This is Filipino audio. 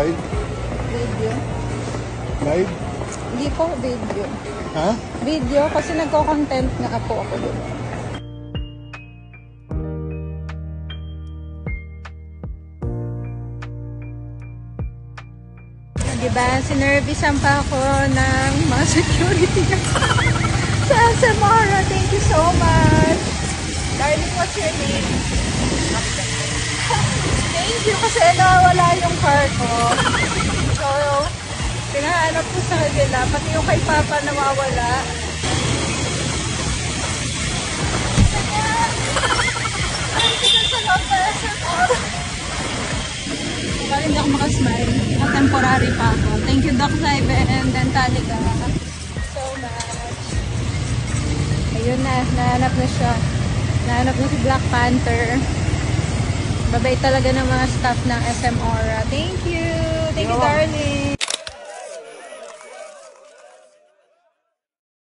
Live? Video. Live? Hindi po video. Ha? Video kasi nagko-content nga po ako doon. Diba, sinervisan pa ako ng mga security sa Samara. Thank you so much. Darling, what's your name? Thank you kasi nawala yung car ko. So, pinahanap ko sa kanila. Pati yung kay Papa nawawala. Parang hindi ako makasmile. Temporary pa ako. Thank you, Doc Live and Dentanica. So much. Ayun na. Nahanap na siya. Nahanap na si Black Panther. Babait talaga ng mga staff ng SM Aura. Thank you. Thank you, darling.